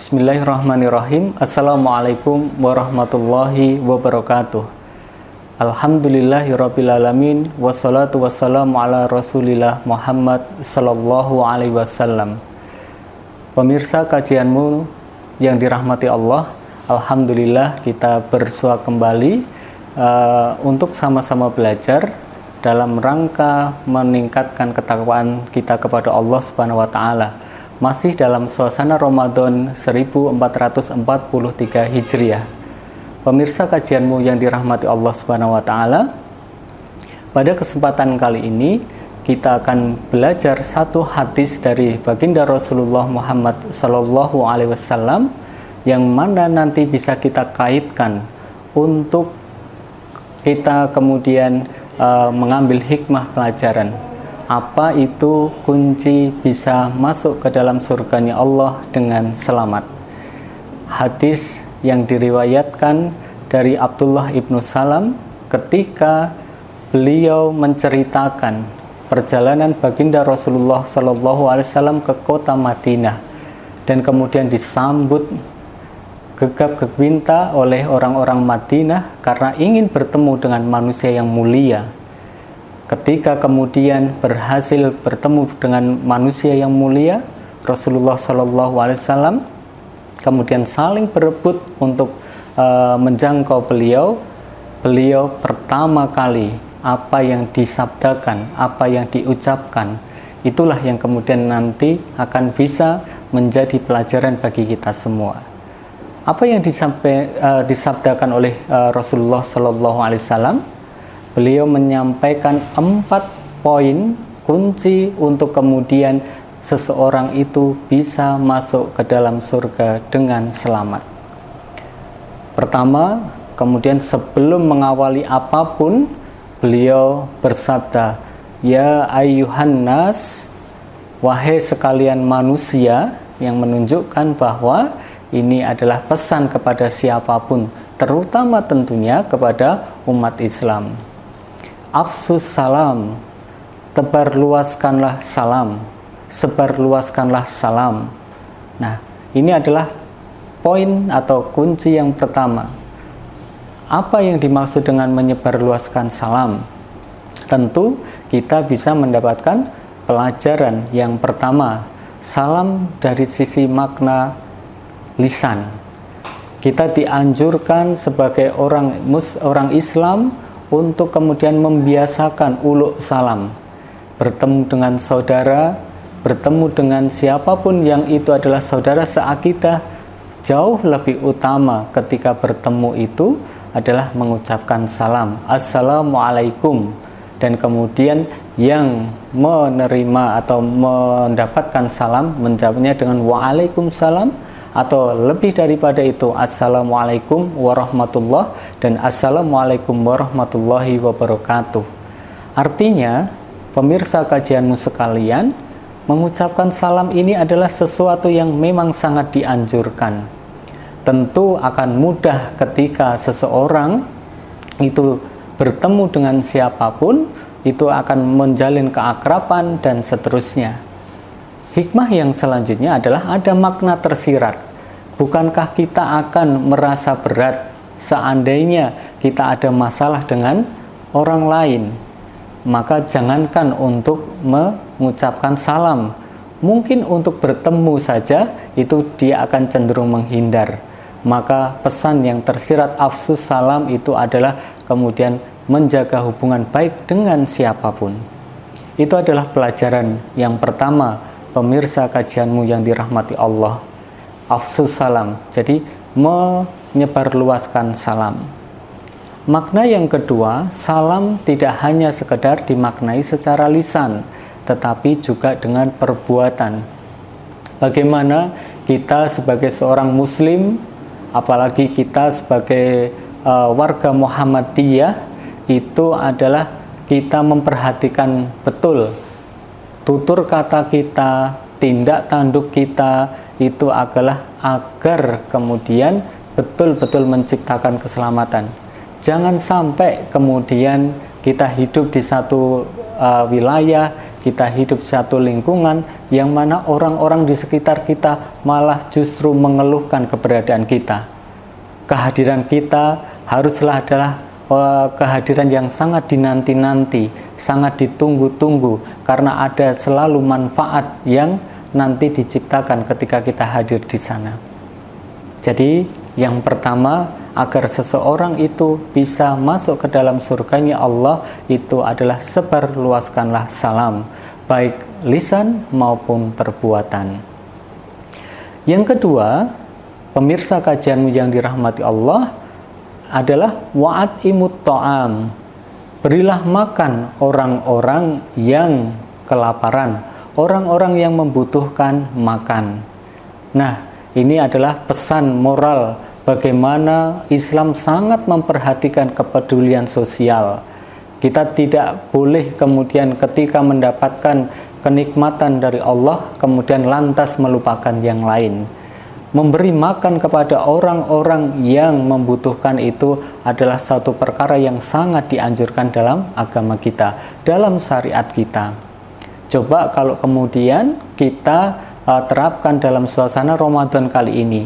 Bismillahirrahmanirrahim. Assalamualaikum warahmatullahi wabarakatuh. Alhamdulillahirrabbilalamin. Wassalatu wassalamu ala rasulillah Muhammad sallallahu alaihi wasallam. Pemirsa kajianmu yang dirahmati Allah, Alhamdulillah kita bersua kembali untuk sama-sama belajar dalam rangka meningkatkan ketakwaan kita kepada Allah Subhanahu wa taala. Masih dalam suasana Ramadan 1443 Hijriah. Pemirsa kajianmu yang dirahmati Allah Subhanahu wa taala, pada kesempatan kali ini kita akan belajar satu hadis dari baginda Rasulullah Muhammad sallallahu alaihi wasallam yang mana nanti bisa kita kaitkan untuk kita kemudian mengambil hikmah pelajaran. Apa itu kunci bisa masuk ke dalam surganya Allah dengan selamat? Hadis yang diriwayatkan dari Abdullah ibnu Salam ketika beliau menceritakan perjalanan baginda Rasulullah Shallallahu Alaihi Wasallam ke kota Madinah dan kemudian disambut gegap gempita oleh orang-orang Madinah karena ingin bertemu dengan manusia yang mulia. Ketika kemudian berhasil bertemu dengan manusia yang mulia, Rasulullah Shallallahu Alaihi Wasallam kemudian saling berebut untuk menjangkau beliau. Beliau pertama kali apa yang disabdakan, apa yang diucapkan, itulah yang kemudian nanti akan bisa menjadi pelajaran bagi kita semua. Apa yang disabdakan oleh Rasulullah Shallallahu Alaihi Wasallam? Beliau menyampaikan 4 poin kunci untuk kemudian seseorang itu bisa masuk ke dalam surga dengan selamat. Pertama, kemudian sebelum mengawali apapun, beliau bersabda, "Ya ayyuhan nas, wahai sekalian manusia," yang menunjukkan bahwa ini adalah pesan kepada siapapun, terutama tentunya kepada umat Islam. Afsus salam, tebarluaskanlah salam, sebarluaskanlah salam. Nah, ini adalah poin atau kunci yang pertama. Apa yang dimaksud dengan menyebarluaskan salam? Tentu kita bisa mendapatkan pelajaran yang pertama, salam dari sisi makna lisan. Kita dianjurkan sebagai orang Islam untuk kemudian membiasakan uluk salam, bertemu dengan saudara, bertemu dengan siapapun yang itu adalah saudara seakidah. Jauh lebih utama ketika bertemu itu adalah mengucapkan salam, assalamualaikum, dan kemudian yang menerima atau mendapatkan salam menjawabnya dengan waalaikumsalam, atau lebih daripada itu assalamualaikum warahmatullah dan assalamualaikum warahmatullahi wabarakatuh. Artinya, pemirsa kajianmu sekalian, mengucapkan salam ini adalah sesuatu yang memang sangat dianjurkan. Tentu akan mudah ketika seseorang itu bertemu dengan siapapun, itu akan menjalin keakraban dan seterusnya. Hikmah yang selanjutnya adalah ada makna tersirat. Bukankah kita akan merasa berat seandainya kita ada masalah dengan orang lain? Maka jangankan untuk mengucapkan salam, mungkin untuk bertemu saja itu dia akan cenderung menghindar. Maka pesan yang tersirat afsus salam itu adalah kemudian menjaga hubungan baik dengan siapapun. Itu adalah pelajaran yang pertama, pemirsa kajianmu yang dirahmati Allah. Afsus salam, jadi menyebarluaskan salam. Makna yang kedua, salam tidak hanya sekedar dimaknai secara lisan, tetapi juga dengan perbuatan. Bagaimana kita sebagai seorang muslim, apalagi kita sebagai warga Muhammadiyah, itu adalah kita memperhatikan betul tutur kata kita, tindak tanduk kita, itu adalah agar kemudian betul-betul menciptakan keselamatan. Jangan sampai kemudian kita hidup di satu wilayah kita hidup satu lingkungan yang mana orang-orang di sekitar kita malah justru mengeluhkan keberadaan kita. Kehadiran kita haruslah adalah kehadiran yang sangat dinanti-nanti, sangat ditunggu-tunggu, karena ada selalu manfaat yang nanti diciptakan ketika kita hadir di sana. Jadi yang pertama, agar seseorang itu bisa masuk ke dalam surganya Allah, itu adalah sebarluaskanlah salam, baik lisan maupun perbuatan. Yang kedua, pemirsa kajianmu yang dirahmati Allah, adalah wa'at'imut ta'am, berilah makan orang-orang yang kelaparan, orang-orang yang membutuhkan makan. Nah, ini adalah pesan moral bagaimana Islam sangat memperhatikan kepedulian sosial. Kita tidak boleh kemudian ketika mendapatkan kenikmatan dari Allah kemudian lantas melupakan yang lain. Memberi makan kepada orang-orang yang membutuhkan itu adalah satu perkara yang sangat dianjurkan dalam agama kita, dalam syariat kita. Coba kalau kemudian kita terapkan dalam suasana Ramadan kali ini.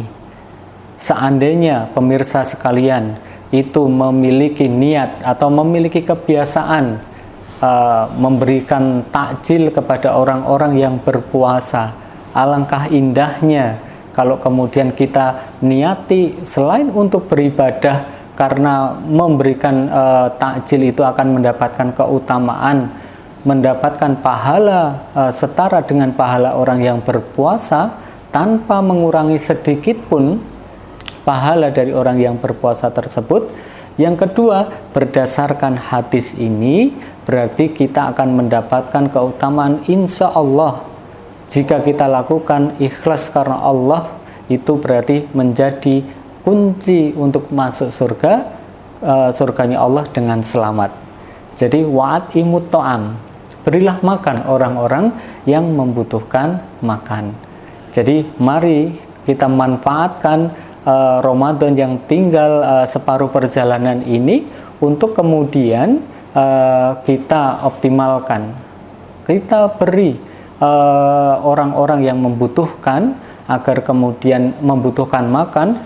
Seandainya pemirsa sekalian itu memiliki niat atau memiliki kebiasaan memberikan takjil kepada orang-orang yang berpuasa, alangkah indahnya kalau kemudian kita niati selain untuk beribadah, karena memberikan takjil itu akan mendapatkan keutamaan, mendapatkan pahala setara dengan pahala orang yang berpuasa, tanpa mengurangi sedikit pun pahala dari orang yang berpuasa tersebut. Yang kedua, berdasarkan hadis ini berarti kita akan mendapatkan keutamaan insya Allah. Jika kita lakukan ikhlas karena Allah, itu berarti menjadi kunci untuk masuk surga, surganya Allah dengan selamat. Jadi wa'at'imut ta'am, berilah makan orang-orang yang membutuhkan makan. Jadi mari kita manfaatkan Ramadan yang tinggal separuh perjalanan ini untuk kemudian kita optimalkan, kita beri orang-orang yang membutuhkan, agar kemudian membutuhkan makan,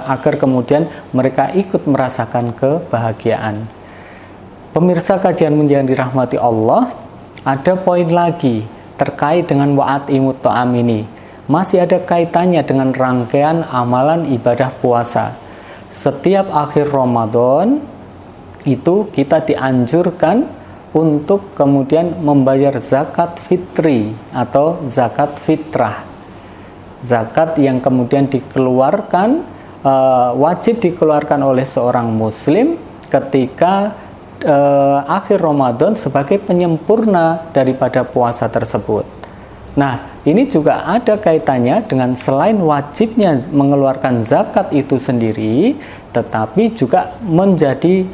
agar kemudian mereka ikut merasakan kebahagiaan. Pemirsa kajian yang dirahmati Allah, ada poin lagi terkait dengan wa'at'imut ta'am ini. Masih ada kaitannya dengan rangkaian amalan ibadah puasa. Setiap akhir Ramadan itu kita dianjurkan untuk kemudian membayar zakat fitri atau zakat fitrah. Zakat yang kemudian dikeluarkan, wajib dikeluarkan oleh seorang muslim ketika akhir Ramadan sebagai penyempurna daripada puasa tersebut. Nah, ini juga ada kaitannya dengan selain wajibnya mengeluarkan zakat itu sendiri, tetapi juga menjadi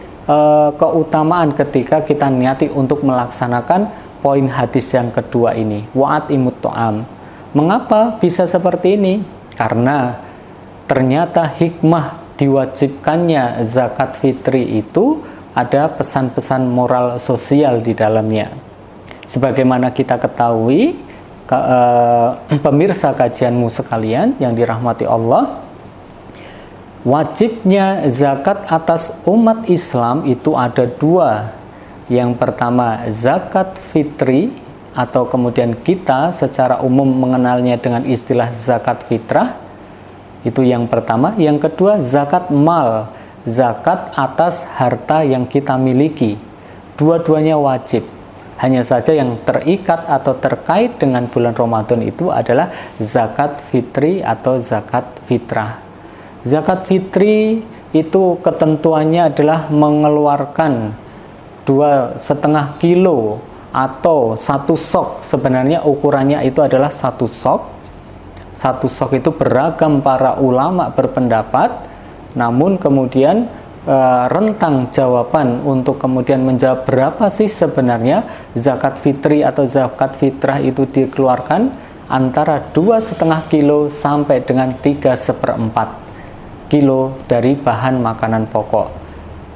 keutamaan ketika kita niati untuk melaksanakan poin hadis yang kedua ini, wa'at'imut ta'am. Mengapa bisa seperti ini? Karena ternyata hikmah diwajibkannya zakat fitri itu ada pesan-pesan moral sosial di dalamnya. Sebagaimana kita ketahui, pemirsa kajianmu sekalian yang dirahmati Allah, wajibnya zakat atas umat Islam itu ada dua. Yang pertama zakat fitri, atau kemudian kita secara umum mengenalnya dengan istilah zakat fitrah. Itu yang pertama. Yang kedua zakat mal, zakat atas harta yang kita miliki. Dua-duanya wajib. Hanya saja yang terikat atau terkait dengan bulan Ramadan itu adalah zakat fitri atau zakat fitrah. Zakat fitri itu ketentuannya adalah mengeluarkan 2,5 kilo atau 1 sok. Sebenarnya ukurannya itu adalah 1 sok. 1 sok itu beragam para ulama berpendapat, namun kemudian rentang jawaban untuk kemudian menjawab berapa sih sebenarnya zakat fitri atau zakat fitrah itu dikeluarkan, antara 2,5 kilo sampai dengan 3/4 kilo dari bahan makanan pokok.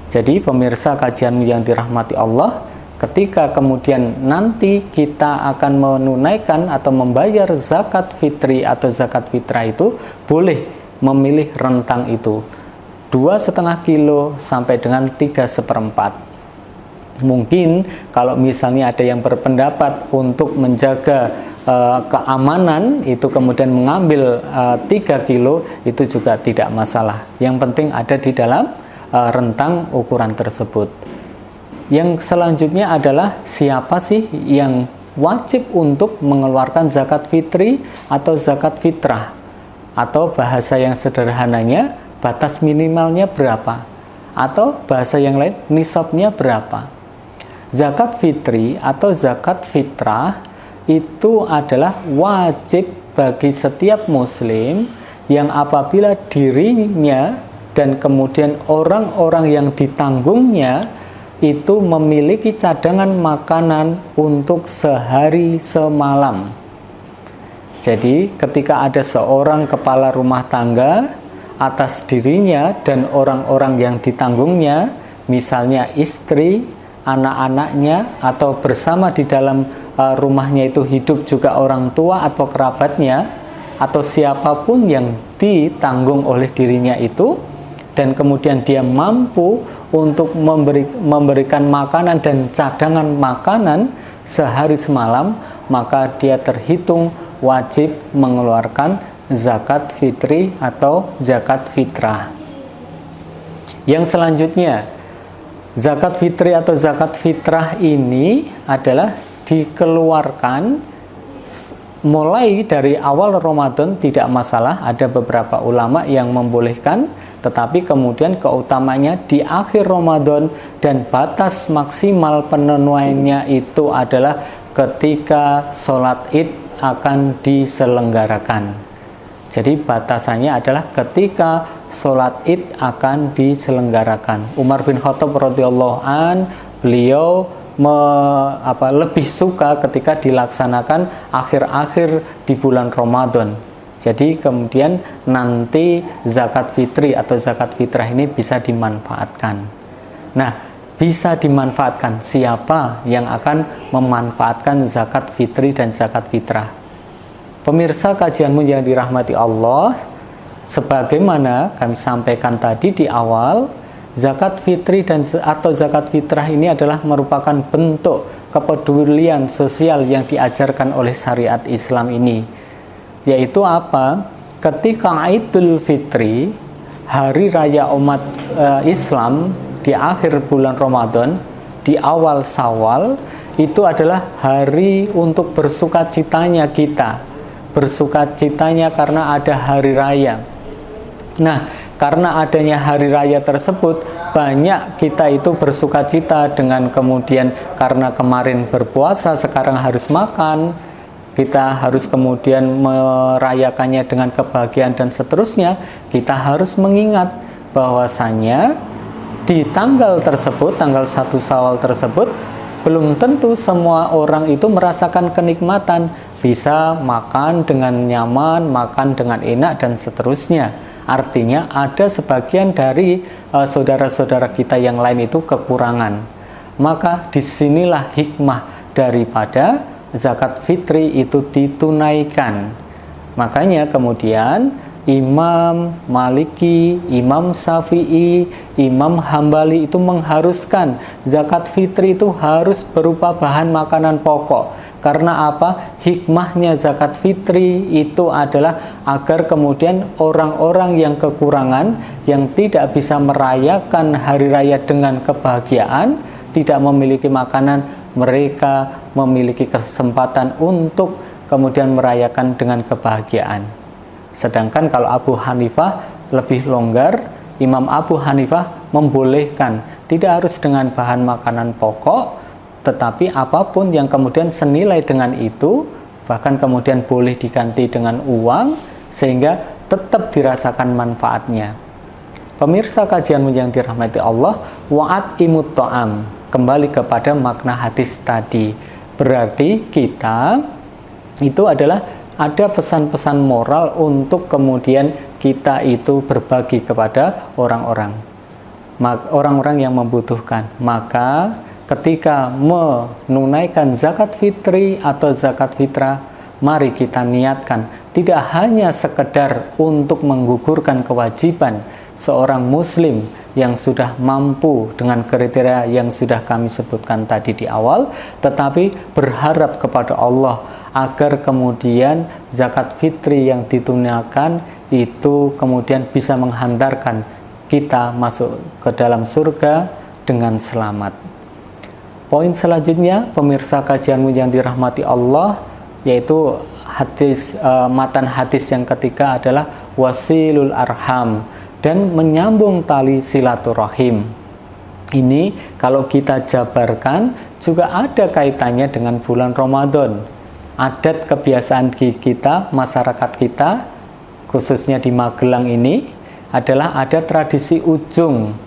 Jadi pemirsa kajian yang dirahmati Allah, ketika kemudian nanti kita akan menunaikan atau membayar zakat fitri atau zakat fitrah itu, boleh memilih rentang itu 2,5 kilo sampai dengan 3/4. Mungkin kalau misalnya ada yang berpendapat untuk menjaga keamanan itu kemudian mengambil 3 kilo, itu juga tidak masalah. Yang penting ada di dalam rentang ukuran tersebut. Yang selanjutnya adalah siapa sih yang wajib untuk mengeluarkan zakat fitri atau zakat fitrah, atau bahasa yang sederhananya batas minimalnya berapa, atau bahasa yang lain nisabnya berapa. Zakat fitri atau zakat fitrah itu adalah wajib bagi setiap muslim yang apabila dirinya dan kemudian orang-orang yang ditanggungnya itu memiliki cadangan makanan untuk sehari semalam. Jadi ketika ada seorang kepala rumah tangga, atas dirinya dan orang-orang yang ditanggungnya, misalnya istri, anak-anaknya, atau bersama di dalam rumahnya itu hidup juga orang tua atau kerabatnya, atau siapapun yang ditanggung oleh dirinya itu, dan kemudian dia mampu untuk memberikan makanan dan cadangan makanan sehari semalam, maka dia terhitung wajib mengeluarkan zakat fitri atau zakat fitrah. Yang selanjutnya, zakat fitri atau zakat fitrah ini adalah dikeluarkan mulai dari awal Ramadan, tidak masalah. Ada beberapa ulama yang membolehkan, tetapi kemudian keutamanya di akhir Ramadan, dan batas maksimal penunaiannya itu adalah ketika sholat id akan diselenggarakan. Jadi batasannya adalah ketika sholat id akan diselenggarakan. Umar bin Khattab radhiyallahu an, beliau lebih suka ketika dilaksanakan akhir-akhir di bulan Ramadan. Jadi kemudian nanti zakat fitri atau zakat fitrah ini bisa dimanfaatkan. Nah, bisa dimanfaatkan siapa yang akan memanfaatkan zakat fitri dan zakat fitrah? Pemirsa kajianmu yang dirahmati Allah, sebagaimana kami sampaikan tadi di awal, zakat fitri atau zakat fitrah ini adalah merupakan bentuk kepedulian sosial yang diajarkan oleh syariat Islam ini. Yaitu apa? Ketika Idul Fitri, hari raya umat Islam di akhir bulan Ramadan, di awal Syawal, itu adalah hari untuk bersukacitanya kita. Bersukacitanya karena ada hari raya. Nah, karena adanya hari raya tersebut, banyak kita itu bersukacita dengan kemudian karena kemarin berpuasa, sekarang harus makan, kita harus kemudian merayakannya dengan kebahagiaan dan seterusnya. Kita harus mengingat bahwasanya di tanggal tersebut, tanggal 1 Syawal tersebut, belum tentu semua orang itu merasakan kenikmatan, bisa makan dengan nyaman, makan dengan enak dan seterusnya. Artinya ada sebagian dari saudara-saudara kita yang lain itu kekurangan. Maka disinilah hikmah daripada zakat fitri itu ditunaikan. Makanya kemudian Imam Maliki, Imam Syafi'i, Imam Hambali itu mengharuskan zakat fitri itu harus berupa bahan makanan pokok. Karena apa? Hikmahnya zakat fitri itu adalah agar kemudian orang-orang yang kekurangan, yang tidak bisa merayakan hari raya dengan kebahagiaan, tidak memiliki makanan, mereka memiliki kesempatan untuk kemudian merayakan dengan kebahagiaan. Sedangkan kalau Abu Hanifah lebih longgar, Imam Abu Hanifah membolehkan, tidak harus dengan bahan makanan pokok, tetapi apapun yang kemudian senilai dengan itu, bahkan kemudian boleh diganti dengan uang, sehingga tetap dirasakan manfaatnya. Pemirsa kajianmu yang dirahmati Allah, wa'at imut to'am, kembali kepada makna hadis tadi. Berarti kita itu adalah ada pesan-pesan moral untuk kemudian kita itu berbagi kepada orang-orang yang membutuhkan. Maka ketika menunaikan zakat fitri atau zakat fitrah, mari kita niatkan tidak hanya sekedar untuk menggugurkan kewajiban seorang muslim yang sudah mampu dengan kriteria yang sudah kami sebutkan tadi di awal, tetapi berharap kepada Allah agar kemudian zakat fitri yang ditunaikan itu kemudian bisa menghantarkan kita masuk ke dalam surga dengan selamat. Poin selanjutnya, pemirsa kajianmu yang dirahmati Allah, yaitu matan hadis yang ketiga adalah wasilul arham, dan menyambung tali silaturahim. Ini kalau kita jabarkan juga ada kaitannya dengan bulan Ramadan. Adat kebiasaan kita, masyarakat kita, khususnya di Magelang ini, adalah ada tradisi ujung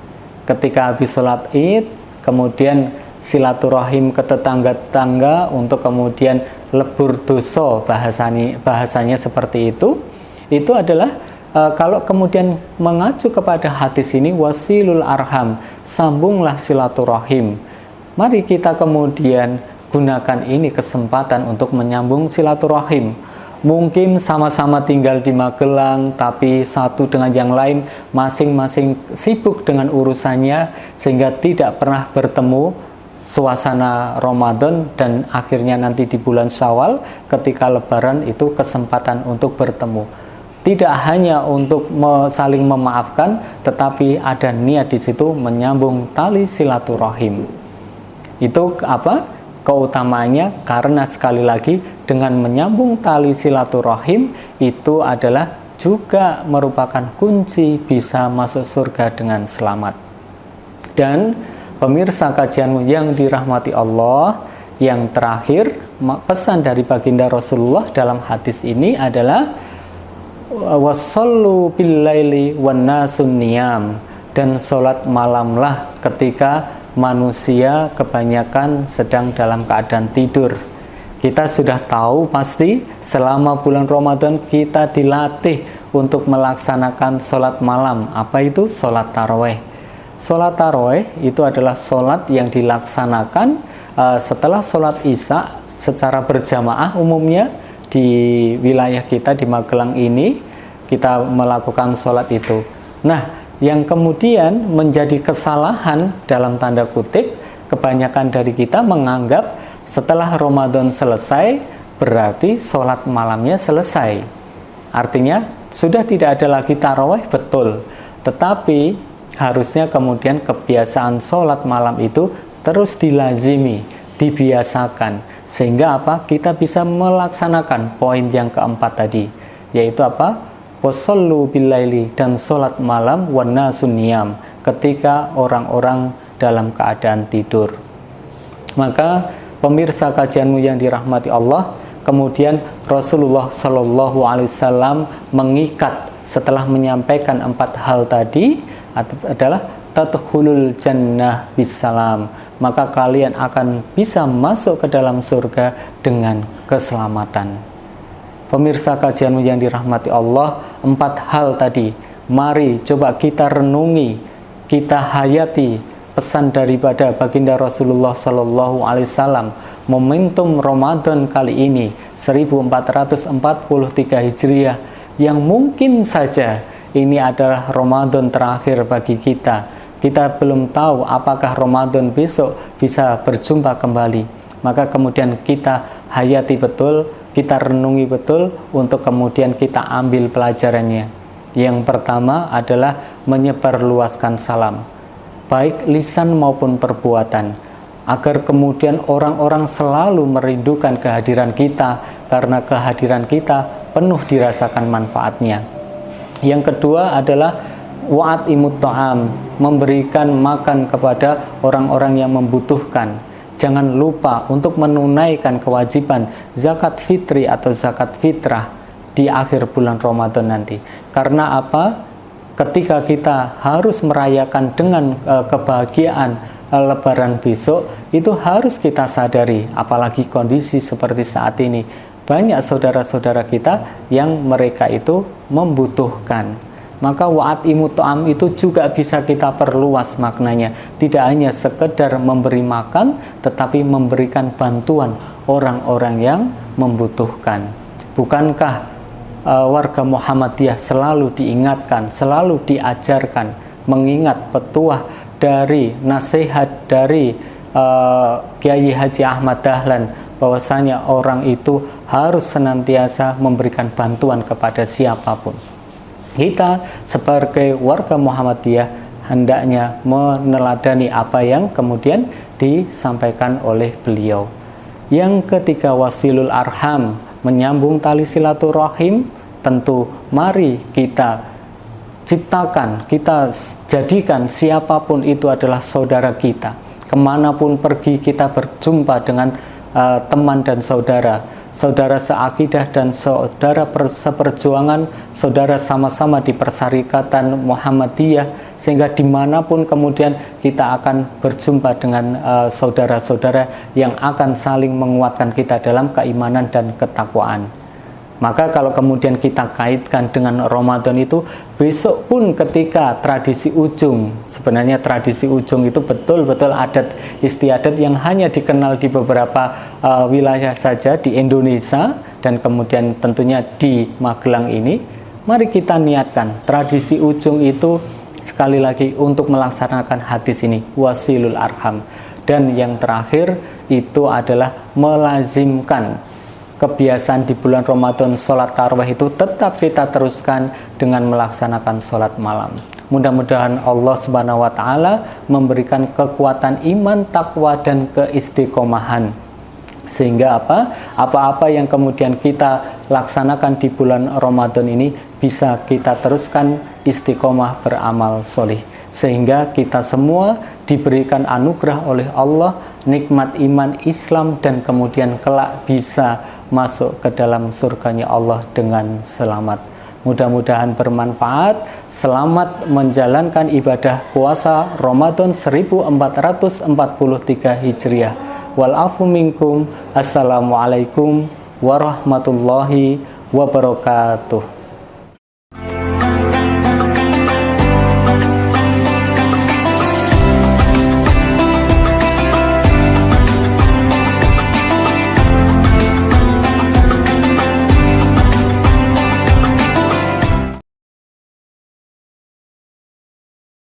ketika habis sholat Id, kemudian silaturahim ke tetangga-tetangga untuk kemudian lebur dosa, bahasanya seperti itu. Itu adalah kalau kemudian mengacu kepada hadis ini, wasilul arham, sambunglah silaturahim. Mari kita kemudian gunakan ini kesempatan untuk menyambung silaturahim. Mungkin sama-sama tinggal di Magelang, tapi satu dengan yang lain masing-masing sibuk dengan urusannya, sehingga tidak pernah bertemu suasana Ramadan, dan akhirnya nanti di bulan Syawal ketika Lebaran itu kesempatan untuk bertemu. Tidak hanya untuk saling memaafkan, tetapi ada niat di situ menyambung tali silaturahim. Itu apa? Keutamaannya, karena sekali lagi dengan menyambung tali silaturahim itu adalah juga merupakan kunci bisa masuk surga dengan selamat. Dan pemirsa kajianmu yang dirahmati Allah, yang terakhir pesan dari baginda Rasulullah dalam hadis ini adalah wasallu billaili wan nasun niyam, dan sholat malamlah ketika manusia kebanyakan sedang dalam keadaan tidur. Kita sudah tahu pasti selama bulan Ramadan kita dilatih untuk melaksanakan sholat malam. Apa itu? Sholat taraweh. Sholat taraweh itu adalah sholat yang dilaksanakan setelah sholat isya secara berjamaah. Umumnya di wilayah kita di Magelang ini kita melakukan sholat itu. Nah, yang kemudian menjadi kesalahan dalam tanda kutip, kebanyakan dari kita menganggap setelah Ramadan selesai berarti sholat malamnya selesai. Artinya sudah tidak ada lagi taraweh, betul, tetapi harusnya kemudian kebiasaan sholat malam itu terus dilazimi, dibiasakan, sehingga apa? Kita bisa melaksanakan poin yang keempat tadi, yaitu apa? Wasallu billaili, dan sholat malam wan nasun niyam, ketika orang-orang dalam keadaan tidur. Maka pemirsa kajianmu yang dirahmati Allah, kemudian Rasulullah Shallallahu Alaihi Wasallam mengikat setelah menyampaikan 4 hal tadi adalah tadkhulul jannah bisalam, maka kalian akan bisa masuk ke dalam surga dengan keselamatan. Pemirsa kajianmu yang dirahmati Allah, 4 hal tadi, mari coba kita renungi, kita hayati pesan daripada baginda Rasulullah Shallallahu Alaihi Wasallam. Momentum Ramadan kali ini 1443 Hijriah, yang mungkin saja ini adalah Ramadan terakhir bagi kita. Kita belum tahu apakah Ramadan besok bisa berjumpa kembali. Maka kemudian kita hayati betul, kita renungi betul untuk kemudian kita ambil pelajarannya. Yang pertama adalah menyebarluaskan salam, baik lisan maupun perbuatan, agar kemudian orang-orang selalu merindukan kehadiran kita, karena kehadiran kita penuh dirasakan manfaatnya. Yang kedua adalah wa'at imut ta'am, memberikan makan kepada orang-orang yang membutuhkan. Jangan lupa untuk menunaikan kewajiban zakat fitri atau zakat fitrah di akhir bulan Ramadan nanti. Karena apa? Ketika kita harus merayakan dengan kebahagiaan Lebaran besok, itu harus kita sadari, apalagi kondisi seperti saat ini. Banyak saudara-saudara kita yang mereka itu membutuhkan. Maka wa'atimu ta'am itu juga bisa kita perluas maknanya. Tidak hanya sekedar memberi makan, tetapi memberikan bantuan orang-orang yang membutuhkan. Bukankah warga Muhammadiyah selalu diingatkan, selalu diajarkan, mengingat petuah dari nasihat dari Kiai Haji Ahmad Dahlan, bahwasanya orang itu harus senantiasa memberikan bantuan kepada siapapun. Kita sebagai warga Muhammadiyah hendaknya meneladani apa yang kemudian disampaikan oleh beliau. Yang ketiga, wasilul arham, menyambung tali silaturahim. Tentu mari kita ciptakan, kita jadikan siapapun itu adalah saudara kita. Kemanapun pergi kita berjumpa dengan teman dan saudara seakidah dan saudara seperjuangan, saudara sama-sama di Persyarikatan Muhammadiyah, sehingga dimanapun kemudian kita akan berjumpa dengan saudara-saudara yang akan saling menguatkan kita dalam keimanan dan ketakwaan. Maka kalau kemudian kita kaitkan dengan Ramadan itu, besok pun ketika tradisi ujung, sebenarnya tradisi ujung itu betul-betul adat istiadat yang hanya dikenal di beberapa wilayah saja di Indonesia, dan kemudian tentunya di Magelang ini. Mari kita niatkan tradisi ujung itu sekali lagi untuk melaksanakan hadis ini, wasilul arham. Dan yang terakhir itu adalah melazimkan kebiasaan di bulan Ramadan sholat tarawih itu tetap kita teruskan dengan melaksanakan sholat malam. Mudah-mudahan Allah Subhanahu wa Ta'ala memberikan kekuatan iman, takwa, dan keistiqomahan, sehingga apa-apa yang kemudian kita laksanakan di bulan Ramadan ini bisa kita teruskan istiqomah beramal solih, sehingga kita semua diberikan anugerah oleh Allah nikmat iman Islam, dan kemudian kelak bisa masuk ke dalam surganya Allah dengan selamat. Mudah-mudahan bermanfaat. Selamat menjalankan ibadah puasa Ramadan 1443 Hijriah. Wal afu minkum. Assalamualaikum warahmatullahi wabarakatuh.